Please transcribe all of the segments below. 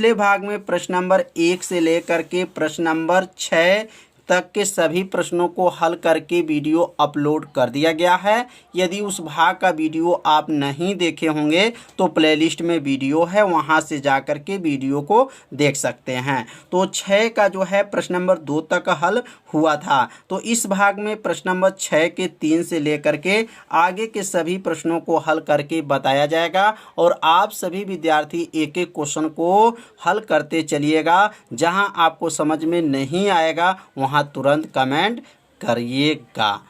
पिछले भाग में प्रश्न नंबर 1 से लेकर के प्रश्न नंबर 6 तक के सभी प्रश्नों को हल करके वीडियो अपलोड कर दिया गया है। यदि उस भाग का वीडियो आप नहीं देखे होंगे तो प्लेलिस्ट में वीडियो है, वहां से जाकर के वीडियो को देख सकते हैं। तो 6 का जो है प्रश्न नंबर 2 तक हल हुआ था। तो इस भाग में प्रश्न नंबर 6 के 3 से लेकर के आगे के सभी प्रश्नों को हल करके बताया जाएगा और आप सभी विद्यार्थी एक एक क्वेश्चन को हल करते चलिएगा। जहां आपको समझ में नहीं आएगा वहां तुरंत कमेंट करिएगा।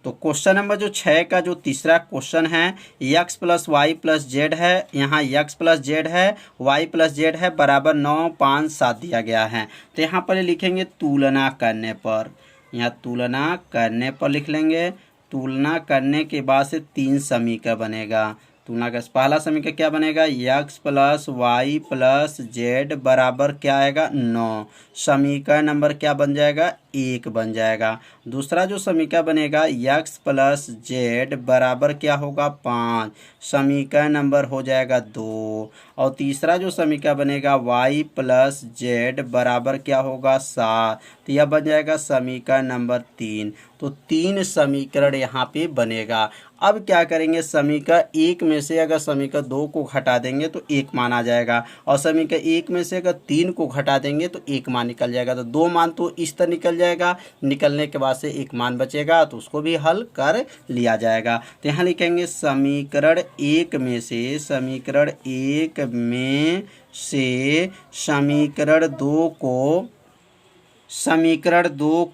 तो क्वेश्चन नंबर जो 6 का जो तीसरा क्वेश्चन है, x plus y plus z है। यहाँ x प्लस जेड है, y प्लस जेड है, बराबर 9, 5, 7 दिया गया है। तो यहाँ पर लिखेंगे तुलना करने पर, यहाँ तुलना करने पर लिख लेंगे। तुलना करने के बाद से 3 समीकरण बनेगा। तुलना का पहला समीकरण क्या बनेगा, x plus y plus z बराबर क्या आएगा 9। समीकरण नंबर क्या बन जाएगा 1 बन जाएगा। दूसरा जो समीकरण बनेगा x प्लस जेड बराबर क्या होगा 5। समीकरण नंबर हो जाएगा 2। और तीसरा जो समीकरण बनेगा y प्लस जेड बराबर क्या होगा 7। तो यह बन जाएगा समीकरण नंबर 3। तो 3 समीकरण यहाँ पे बनेगा। अब क्या करेंगे, समीकरण 1 में से अगर समीकरण 2 को घटा देंगे तो 1 मान आ जाएगा और समीकरण 1 में से अगर 3 को घटा देंगे तो 1 मान निकल जाएगा। तो 2 मान तो इस तरह निकल जाएगा, निकलने के बाद से 1 मान बचेगा तो उसको भी हल कर लिया जाएगा। तो यहाँ लिखेंगे समीकरण 1 में से, समीकरण 1 में से समीकरण 2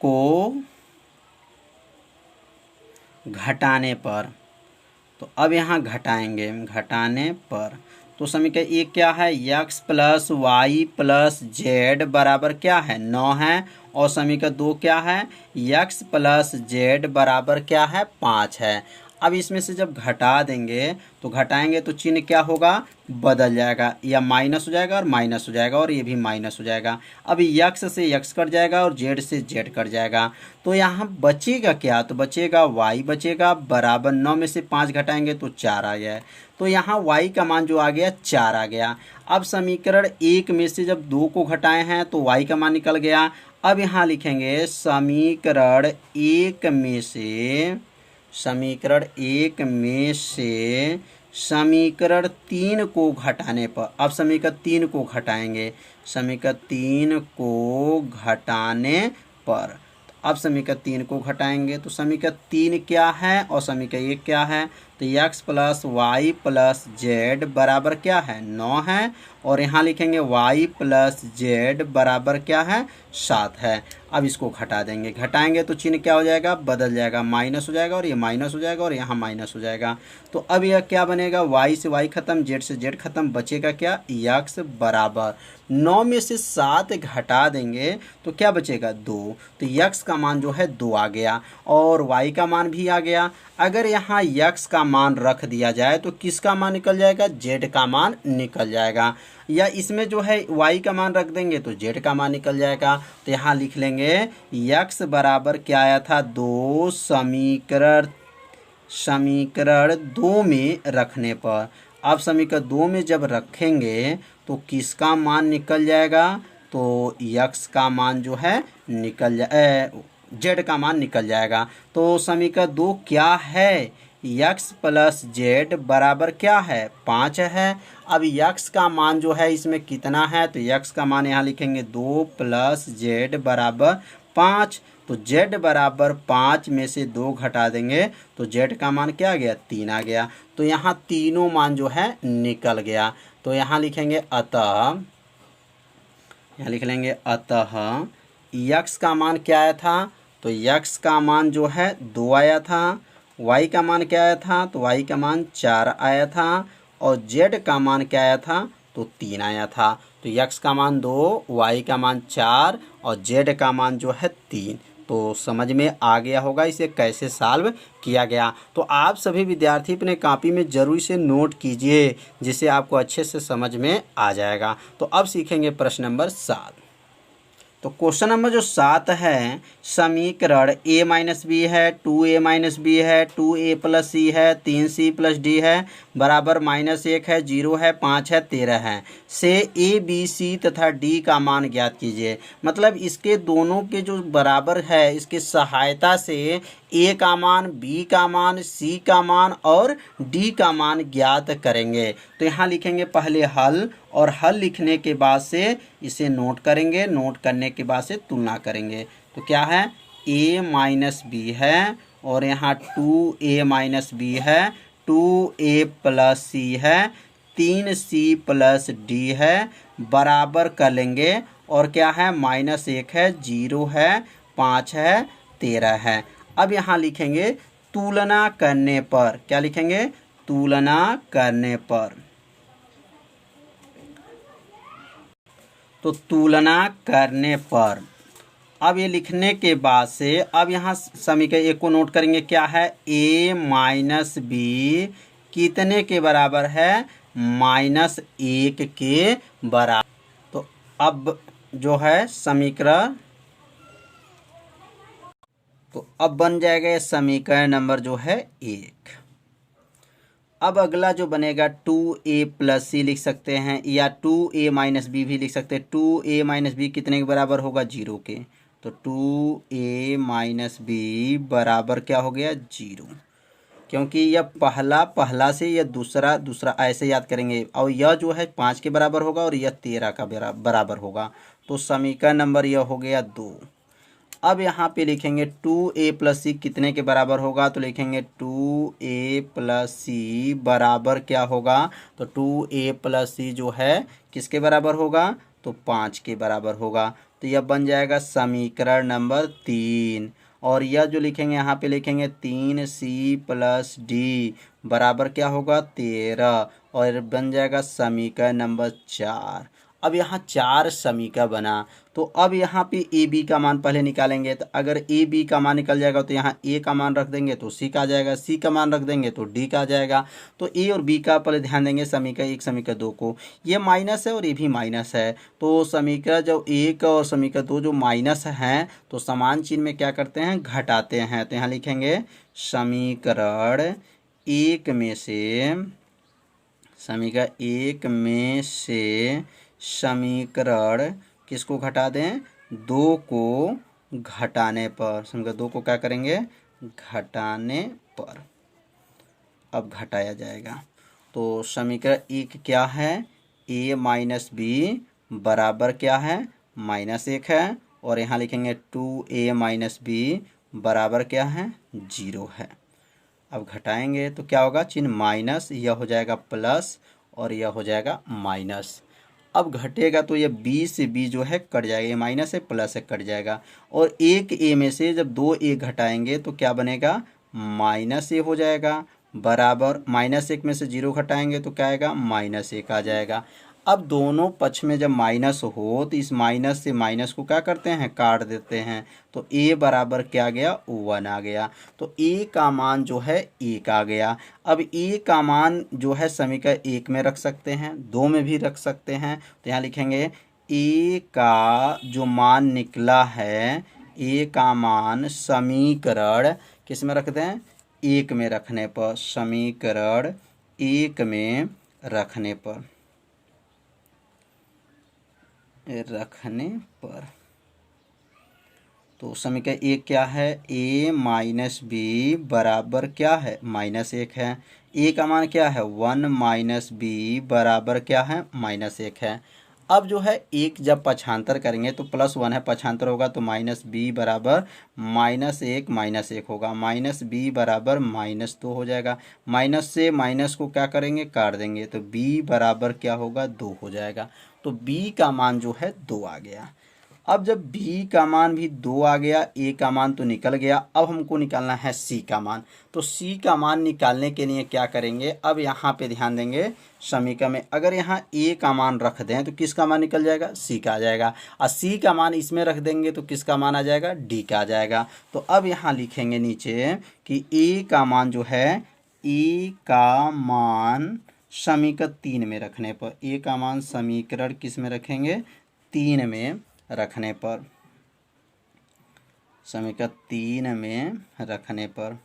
को घटाने पर। तो अब यहाँ घटाएंगे, घटाने पर तो समीकरण 1 क्या है, x plus y plus z बराबर क्या है 9 है। और समीकरण 2 क्या है, x प्लस जेड बराबर क्या है 5 है। अब इसमें से जब घटा देंगे तो घटाएंगे तो चिन्ह क्या होगा, बदल जाएगा, या माइनस हो जाएगा और माइनस हो जाएगा और ये भी माइनस हो जाएगा। अब x से x कट जाएगा और z से z कट जाएगा। तो यहाँ बचेगा क्या, तो बचेगा y बचेगा बराबर 9 में से 5 घटाएंगे तो 4 आ गया। तो यहाँ y का मान जो आ गया 4 आ गया। अब समीकरण 1 में से जब 2 को घटाए हैं तो y का मान निकल गया। अब यहाँ लिखेंगे समीकरण 1 में से, समीकरण 1 में से समीकरण 3 को घटाने पर। अब समीकरण 3 को घटाएंगे, समीकरण 3 को घटाने पर। अब समीकरण 3 को घटाएंगे तो समीकरण 3 क्या है और समीकरण 1 क्या है, तो x plus y plus z बराबर क्या है 9 है। और यहाँ लिखेंगे y प्लस जेड बराबर क्या है 7 है। अब इसको घटा देंगे, घटाएंगे तो चिन्ह क्या हो जाएगा, बदल जाएगा, माइनस हो जाएगा और ये माइनस हो जाएगा और यहाँ माइनस हो जाएगा। तो अब यह क्या बनेगा, y से y खत्म, z से z खत्म, बचेगा क्या x बराबर 9 में से 7 घटा देंगे तो क्या बचेगा 2। तो x का मान जो है 2 आ गया और y का मान भी आ गया। अगर यहाँ x का मान रख दिया जाए तो किसका मान निकल जाएगा, z का मान निकल जाएगा। या इसमें जो है y का मान रख देंगे तो z का मान निकल जाएगा। तो यहाँ लिख लेंगे x बराबर क्या आया था 2, समीकरण 2 में रखने पर। अब समीकरण 2 में जब रखेंगे तो किसका मान निकल जाएगा, तो x का मान जो है निकल z का मान निकल जाएगा। तो समीकरण 2 क्या है, x प्लस जेड बराबर क्या है 5 है। अब x का मान जो है इसमें कितना है, तो x का मान यहाँ लिखेंगे 2 प्लस जेड बराबर 5। तो z बराबर 5 में से 2 घटा देंगे तो z का मान क्या आ गया 3 आ गया। तो यहाँ तीनों मान जो है निकल गया। तो यहाँ लिखेंगे अतः, यहाँ लिख लेंगे अतः x का मान क्या आया था, तो x का मान जो है 2 आया था। y का मान क्या आया था, तो y का मान 4 आया था और z का मान क्या आया था, तो 3 आया था। तो x का मान 2, y का मान 4 और z का मान जो है 3। तो समझ में आ गया होगा इसे कैसे सॉल्व किया गया। तो आप सभी विद्यार्थी अपने कॉपी में जरूर से नोट कीजिए, जिससे आपको अच्छे से समझ में आ जाएगा। तो अब सीखेंगे प्रश्न नंबर 7। तो क्वेश्चन नंबर जो 7 है, समीकरण a माइनस बी है, 2a माइनस बी है, 2a प्लस सी है, 3c प्लस डी है, बराबर -1 है, 0 है, 5 है, 13 है, से a b c तथा d का मान ज्ञात कीजिए। मतलब इसके दोनों के जो बराबर है, इसके सहायता से a का मान, b का मान, c का मान और d का मान ज्ञात करेंगे। तो यहाँ लिखेंगे पहले हल, और हल लिखने के बाद से इसे नोट करेंगे, नोट करने के बाद से तुलना करेंगे। तो क्या है, a माइनस बी है और यहाँ 2a माइनस बी है, 2a प्लस सी है, 3c प्लस डी है, बराबर कर लेंगे। और क्या है, -1 है, 0 है, 5 है, 13 है। अब यहाँ लिखेंगे तुलना करने पर, क्या लिखेंगे, तुलना करने पर। तो तुलना करने पर अब ये लिखने के बाद से अब यहाँ समीकरण एक को नोट करेंगे, क्या है, a माइनस बी कितने के बराबर है, -1 के बराबर। तो अब जो है समीकरण, तो अब बन जाएगा ये समीकरण नंबर जो है 1। अब अगला जो बनेगा 2a प्लस सी लिख सकते हैं, या 2a माइनस बी भी लिख सकते हैं। 2a माइनस बी कितने के बराबर होगा, 0 के। तो 2a माइनस बी बराबर क्या हो गया, 0, क्योंकि यह पहला से यह दूसरा ऐसे याद करेंगे। और यह जो है 5 के बराबर होगा और यह 13 का बराबर होगा। तो समीकरण नंबर यह हो गया 2। अब यहाँ पे लिखेंगे 2a प्लस सी कितने के बराबर होगा, तो लिखेंगे 2a प्लस सी बराबर क्या होगा, तो 2a प्लस सी जो है किसके बराबर होगा, तो 5 के बराबर होगा। तो यह बन जाएगा समीकरण नंबर 3। और यह जो लिखेंगे यहाँ पे लिखेंगे 3c प्लस डी बराबर क्या होगा, 13, और बन जाएगा समीकरण नंबर 4। अब यहाँ 4 समीकरण बना। तो अब यहाँ पे ए बी का मान पहले निकालेंगे। तो अगर ए बी का मान निकल जाएगा तो यहाँ ए का मान रख देंगे तो सी का आ जाएगा, सी का मान रख देंगे तो डी का आ जाएगा। तो ए और बी का पहले ध्यान देंगे, समीकरण 1 समीकरण 2 को। ये माइनस है और ये भी माइनस है, तो समीकरण जो 1 और समीकरण 2 जो माइनस हैं तो समान चिन्ह में क्या करते हैं, घटाते हैं। तो यहाँ लिखेंगे समीकरण 1 में से, समीकरण 1 में से समीकरण किसको घटा दें, 2 को घटाने पर। समीकरण 2 को क्या करेंगे, घटाने पर। अब घटाया जाएगा। तो समीकरण 1 क्या है, a माइनस बी बराबर क्या है, -1 है। और यहाँ लिखेंगे 2a माइनस बी बराबर क्या है, 0 है। अब घटाएंगे तो क्या होगा, चिन्ह माइनस, यह हो जाएगा प्लस और यह हो जाएगा माइनस। अब घटेगा तो यह b से b जो है कट जाएगा, ये माइनस है प्लस है कट जाएगा। और एक a में से जब 2a घटाएंगे तो क्या बनेगा, -a हो जाएगा, बराबर -1 में से 0 घटाएंगे तो क्या आएगा, -1 आ जाएगा। अब दोनों पक्ष में जब माइनस हो तो इस माइनस से माइनस को क्या करते हैं, काट देते हैं। तो a बराबर क्या आ गया, 1 आ गया। तो a का मान जो है 1 आ गया। अब a का मान जो है समीकरण 1 में रख सकते हैं, 2 में भी रख सकते हैं। तो यहाँ लिखेंगे a का जो मान निकला है, a का मान समीकरण किस में रख दें, 1 में रखने पर, समीकरण 1 में रखने पर, तो समीकरण 1 क्या है, a माइनस बी बराबर क्या है, -1 है। a का मान क्या है, 1 माइनस बी बराबर क्या है, -1 है। अब जो है 1 जब पक्षांतर करेंगे तो +1 है, पक्षांतर होगा तो -b बराबर -1 होगा, -b बराबर -2 हो जाएगा। माइनस से माइनस को क्या करेंगे, काट देंगे तो b बराबर क्या होगा, 2 हो जाएगा। तो b का मान जो है 2 आ गया। अब जब b का मान भी 2 आ गया, a का मान तो निकल गया, अब हमको निकालना है c का मान। तो c का मान निकालने के लिए क्या करेंगे, अब यहाँ पे ध्यान देंगे समीकरण में, अगर यहाँ a का मान रख दें तो किसका मान निकल जाएगा, c का आ जाएगा। और c का मान इसमें रख देंगे तो किसका मान आ जाएगा, d का आ जाएगा। तो अब यहाँ लिखेंगे नीचे कि a का मान जो है, a का मान समीकरण 3 में रखने पर, a का मान समीकरण किस में रखेंगे, 3 में रखने पर, समीकरण 3 में रखने पर।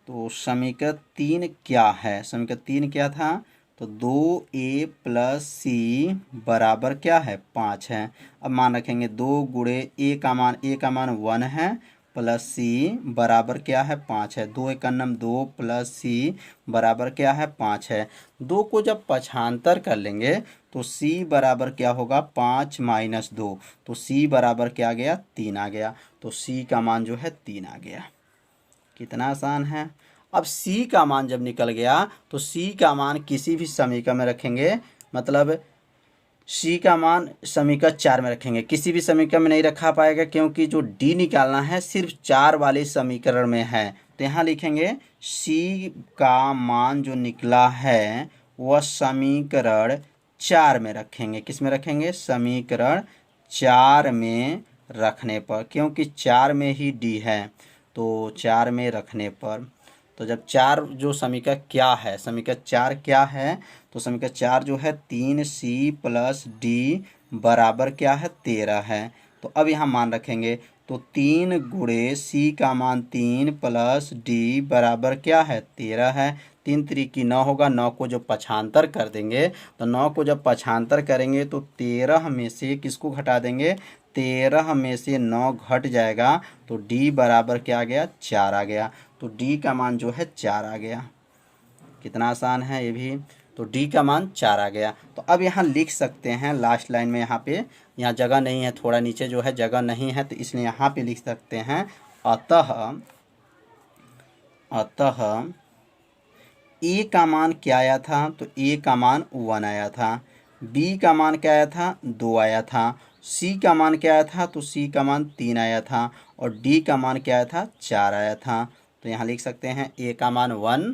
तो समीकरण 3 क्या है? समीकरण 3 क्या था? तो 2a प्लस सी बराबर क्या है? 5 है। अब मान रखेंगे 2 गुणे a का मान 1 है प्लस सी बराबर क्या है? 5 है। 2 एक नम 2 प्लस सी बराबर क्या है? 5 है। 2 को जब पक्षांतर कर लेंगे तो c बराबर क्या होगा? 5 माइनस 2। तो c बराबर क्या आ गया? 3 आ गया। तो c का मान जो है 3 आ गया। कितना आसान है। अब c का मान जब निकल गया तो c का मान किसी भी समीकरण में रखेंगे, मतलब c का मान समीकरण 4 में रखेंगे। किसी भी समीकरण में नहीं रखा पाएगा क्योंकि जो d निकालना है सिर्फ 4 वाले समीकरण में है। तो यहाँ लिखेंगे c का मान जो निकला है वह समीकरण 4 में रखेंगे। किस में रखेंगे? समीकरण 4 में रखने पर, क्योंकि 4 में ही d है तो 4 में रखने पर। तो जब 4 जो समीकरण क्या है? समीकरण 4 क्या है? तो समीकरण 4 जो है 3c प्लस डी बराबर क्या है? 13 है। तो अब यहाँ मान रखेंगे तो 3 गुणे c का मान 3 प्लस डी बराबर क्या है? 13 है। 3 त्रिकी 9 होगा। 9 को जब पक्षांतर कर देंगे तो 9 को जब पक्षांतर करेंगे तो 13 में से किसको घटा देंगे? 13 में से 9 घट जाएगा तो d बराबर क्या आ गया? 4 आ गया। तो d का मान जो है 4 आ गया। कितना आसान है ये भी। तो d का मान 4 आ गया। तो अब यहाँ लिख सकते हैं लास्ट लाइन में, यहाँ पे यहाँ जगह नहीं है, थोड़ा नीचे जो है जगह नहीं है तो इसलिए यहाँ पे लिख सकते हैं अतः a का मान क्या आया था? तो a का मान 1 आया था। b का मान क्या आया था? 2 आया था। c का मान क्या आया था? तो c का मान 3 आया था। और d का मान क्या आया था? 4 आया था। तो यहाँ लिख सकते हैं a का मान 1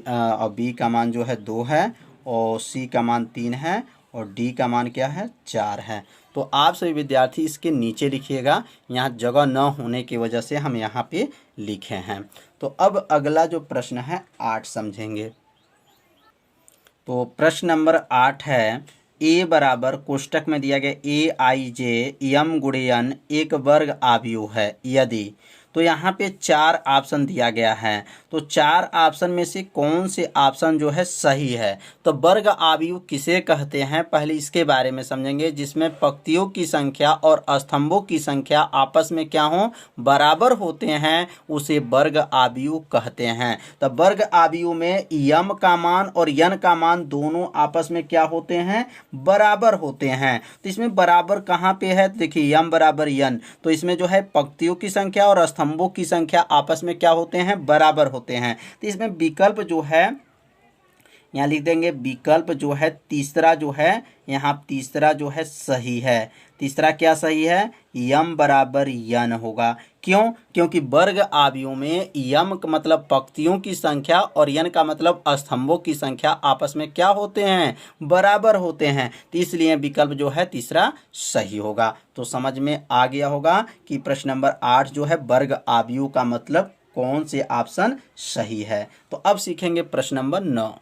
और b का मान जो है 2 है और c का मान 3 है और d का मान क्या है? 4 है। तो आप सभी विद्यार्थी इसके नीचे लिखिएगा, यहाँ जगह न होने की वजह से हम यहाँ पे लिखे हैं। तो अब अगला जो प्रश्न है 8 समझेंगे। तो प्रश्न नंबर 8 है a बराबर कोष्टक में दिया गया aij m गुणे n एक वर्ग आव्यूह है यदि। तो यहाँ पे 4 ऑप्शन दिया गया है। तो 4 ऑप्शन में से कौन से ऑप्शन जो है सही है? तो वर्ग आव्यूह किसे कहते हैं पहले इसके बारे में समझेंगे, जिसमें पंक्तियों की संख्या और स्तंभों की संख्या आपस में क्या हो? बराबर होते हैं, उसे वर्ग आव्यूह कहते हैं। तो वर्ग आव्यूह में यम का मान और यन का मान दोनों आपस में क्या होते हैं? बराबर होते हैं। तो इसमें बराबर कहाँ पे है? देखिए यम बराबर यन, तो इसमें जो है पंक्तियों की संख्या और स्तंभों की संख्या आपस में क्या होते हैं? बराबर होते हैं। तो इसमें विकल्प जो है यहाँ लिख देंगे, विकल्प जो है तीसरा जो है, यहाँ तीसरा जो है सही है। तीसरा क्या सही है? यम बराबर यन होगा। क्यों? क्योंकि वर्ग आव्यूह में यम का मतलब पंक्तियों की संख्या और यन का मतलब स्तंभों की संख्या आपस में क्या होते हैं? बराबर होते हैं। तो इसलिए विकल्प जो है तीसरा सही होगा। तो समझ में आ गया होगा कि प्रश्न नंबर 8 जो है वर्ग आव्यूह का मतलब कौन से ऑप्शन सही है। तो अब सीखेंगे प्रश्न नंबर 9।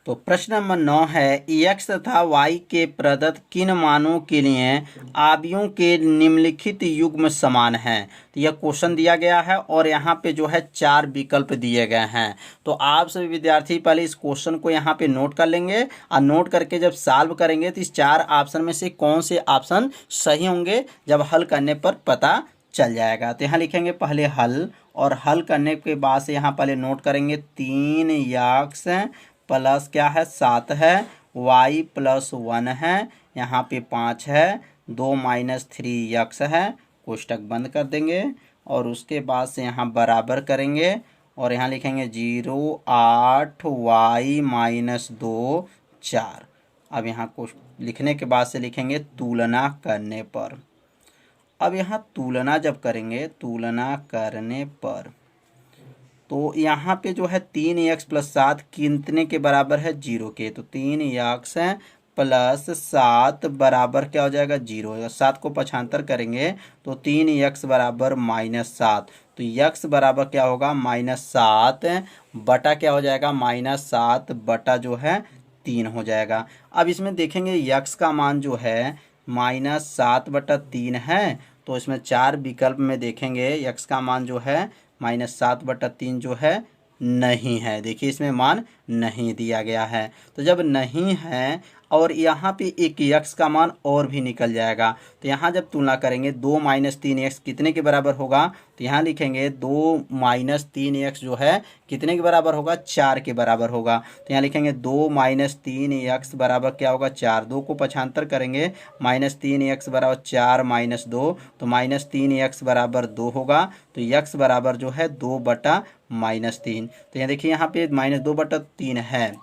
तो प्रश्न नंबर 9 है x तथा y के प्रदत्त किन मानों के लिए आव्यूहों के निम्नलिखित युग्म समान हैं। तो यह क्वेश्चन दिया गया है और यहाँ पे जो है 4 विकल्प दिए गए हैं। तो आप सभी विद्यार्थी पहले इस क्वेश्चन को यहाँ पे नोट कर लेंगे और नोट करके जब सॉल्व करेंगे तो इस 4 ऑप्शन में से कौन से ऑप्शन सही होंगे जब हल करने पर पता चल जाएगा। तो यहाँ लिखेंगे पहले हल, और हल करने के बाद से यहाँ पहले नोट करेंगे 3x प्लस क्या है? 7 है, y प्लस 1 है, यहाँ पे 5 है, 2 माइनस 3x है, कोष्टक बंद कर देंगे और उसके बाद से यहाँ बराबर करेंगे और यहाँ लिखेंगे 0 8 y माइनस 2 4। अब यहाँ कुछ लिखने के बाद से लिखेंगे तुलना करने पर। अब यहाँ तुलना जब करेंगे, तुलना करने पर तो यहाँ पे जो है 3x प्लस 7 कितने के बराबर है? 0 के। तो 3x प्लस 7 बराबर क्या हो जाएगा? 0 होगा। 7 को पक्षांतर करेंगे तो 3x बराबर -7। तो x बराबर क्या होगा? -7 बटा क्या हो जाएगा? -7 बटा जो है 3 हो जाएगा। अब इसमें देखेंगे x का मान जो है -7/3 है, तो इसमें 4 विकल्प में देखेंगे x का मान जो है -7/3 जो है नहीं है। देखिए इसमें मान नहीं दिया गया है। तो जब नहीं है और यहाँ पे एक x का मान और भी निकल जाएगा, तो यहाँ जब तुलना करेंगे 2 - 3x कितने के बराबर होगा, तो यहाँ लिखेंगे 2 - 3x जो है कितने के बराबर होगा, 4 के बराबर होगा। तो यहाँ लिखेंगे 2 - 3x बराबर क्या होगा, 4। 2 को पक्षांतर करेंगे, -3x बराबर 4 - 2, तो -3x बराबर 2 होगा। तो x बराबर जो है 2/-3। तो यहाँ देखिए यहाँ पे -2/3 है,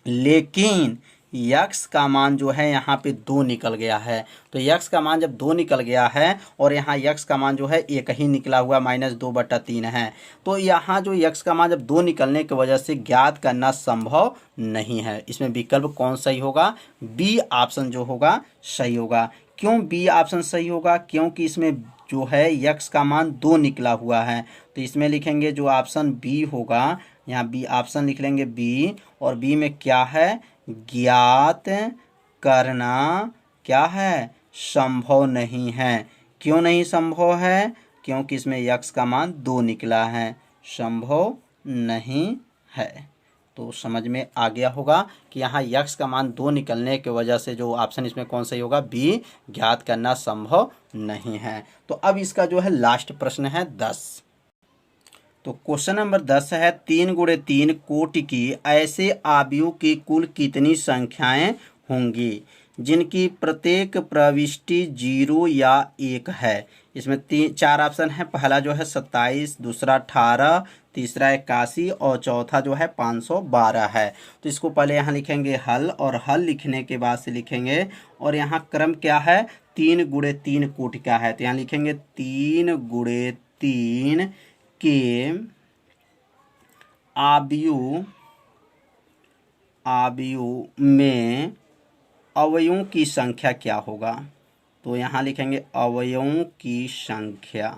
लेकिन x का मान जो है यहाँ पे 2 निकल गया है। तो x का मान जब 2 निकल गया है और यहाँ x का मान जो है एक ही निकला हुआ -2/3 है, तो यहाँ जो x का मान जब 2 निकलने की वजह से ज्ञात करना संभव नहीं है। इसमें विकल्प कौन सही होगा, बी ऑप्शन जो होगा सही होगा। क्यों बी ऑप्शन सही होगा, क्योंकि इसमें जो है x का मान 2 निकला हुआ है। तो इसमें लिखेंगे जो ऑप्शन बी होगा, यहाँ बी ऑप्शन लिख लेंगे बी, और बी में क्या है, ज्ञात करना क्या है, संभव नहीं है। क्यों नहीं संभव है, क्योंकि इसमें x का मान 2 निकला है, संभव नहीं है। तो समझ में आ गया होगा कि यहाँ x का मान 2 निकलने की वजह से जो ऑप्शन इसमें कौन सही होगा, बी, ज्ञात करना संभव नहीं है। तो अब इसका जो है लास्ट प्रश्न है 10। तो क्वेश्चन नंबर 10 है 3 × 3 कोटि की ऐसे आव्यूह की कुल कितनी संख्याएं होंगी जिनकी प्रत्येक प्रविष्टि 0 या 1 है। इसमें 4 ऑप्शन है। पहला जो है 27, दूसरा 18, तीसरा 81 और चौथा जो है 512 है। तो इसको पहले यहाँ लिखेंगे हल, और हल लिखने के बाद से लिखेंगे, और यहाँ क्रम क्या है, 3 × 3 कोटि का है। तो यहाँ लिखेंगे 3 × 3 के आव्यूह में अवयवों की संख्या क्या होगा। तो यहाँ लिखेंगे अवयवों की संख्या।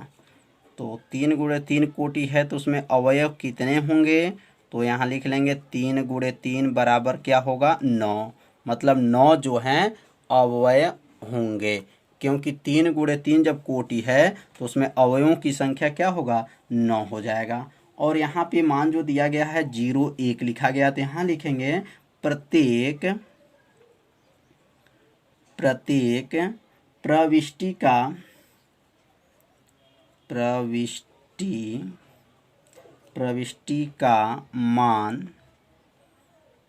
तो 3 × 3 कोटि है, तो उसमें अवयव कितने होंगे, तो यहाँ लिख लेंगे 3 × 3 बराबर क्या होगा, 9। मतलब 9 जो हैं अवयव होंगे, क्योंकि 3 × 3 जब कोटि है तो उसमें अवयवों की संख्या क्या होगा, 9 हो जाएगा। और यहाँ पे मान जो दिया गया है 0, 1 लिखा गया, तो यहाँ लिखेंगे प्रत्येक प्रविष्टि का मान,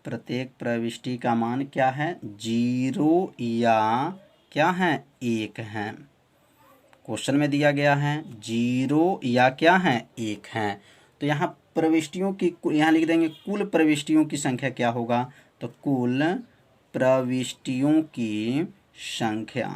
प्रत्येक प्रविष्टि का मान क्या है, 0 या क्या है, 1 है। क्वेश्चन में दिया गया है 0 या क्या है, 1 है। तो यहाँ प्रविष्टियों की, यहाँ लिख देंगे कुल प्रविष्टियों की संख्या क्या होगा, तो कुल प्रविष्टियों की संख्या,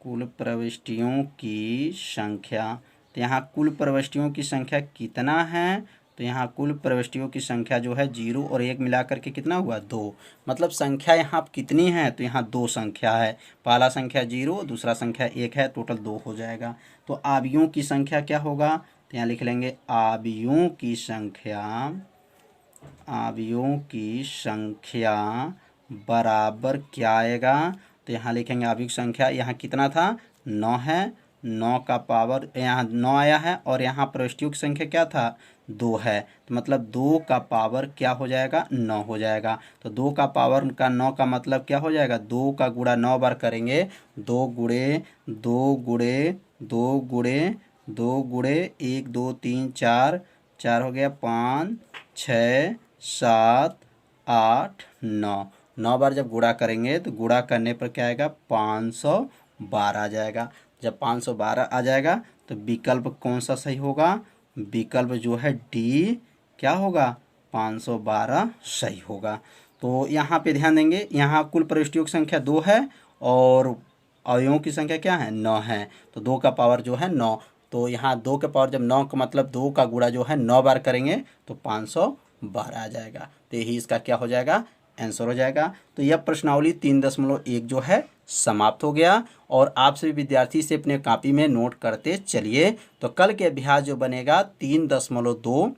कुल प्रविष्टियों की संख्या। तो यहाँ कुल प्रविष्टियों की संख्या कितना है, तो यहाँ कुल प्रविष्टियों की संख्या जो है 0 और 1 मिला करके कितना हुआ, 2। मतलब संख्या यहाँ कितनी है, तो यहाँ 2 संख्या है। पहला संख्या 0, दूसरा संख्या 1 है, टोटल 2 हो जाएगा। तो आव्यूहों की संख्या क्या होगा, तो यहाँ लिख लेंगे आव्यूहों की संख्या, आव्यूहों की संख्या बराबर क्या आएगा, तो यहाँ लिखेंगे आव्यूह संख्या, यहाँ कितना था, 9 है, 9 का पावर यहाँ 9 आया है, और यहाँ प्रविष्टियों की संख्या क्या था, 2 है। तो मतलब 2 का पावर क्या हो जाएगा, 9 हो जाएगा। तो 2 का पावर का 9 का मतलब क्या हो जाएगा, 2 का गुणा 9 बार करेंगे, 2 × 2 × 2 × 2 × 1 2 3 4, 4 हो गया, 5 6 7 8 9, 9 बार जब गुणा करेंगे तो गुणा करने पर क्या आएगा, 512 आ जाएगा। जब 512 आ जाएगा तो विकल्प कौन सा सही होगा, विकल्प जो है डी क्या होगा, 512 सही होगा। तो यहाँ पे ध्यान देंगे, यहाँ कुल प्रविष्टियों की संख्या 2 है और अवयवों की संख्या क्या है, 9 है। तो 2 का पावर जो है 9, तो यहाँ 2 का पावर जब 9 का मतलब 2 का गुणा जो है 9 बार करेंगे तो 512 आ जाएगा। तो यही इसका क्या हो जाएगा, आंसर हो जाएगा। तो यह प्रश्नावली 3.1 जो है समाप्त हो गया, और आप सभी विद्यार्थी से अपने कॉपी में नोट करते चलिए। तो कल के अभ्यास जो बनेगा 3.2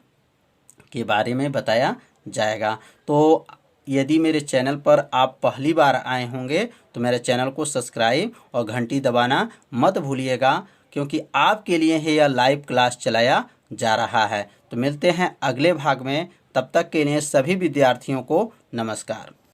के बारे में बताया जाएगा। तो यदि मेरे चैनल पर आप पहली बार आए होंगे तो मेरे चैनल को सब्सक्राइब और घंटी दबाना मत भूलिएगा, क्योंकि आपके लिए ही यह लाइव क्लास चलाया जा रहा है। तो मिलते हैं अगले भाग में, तब तक के लिए सभी विद्यार्थियों को नमस्कार।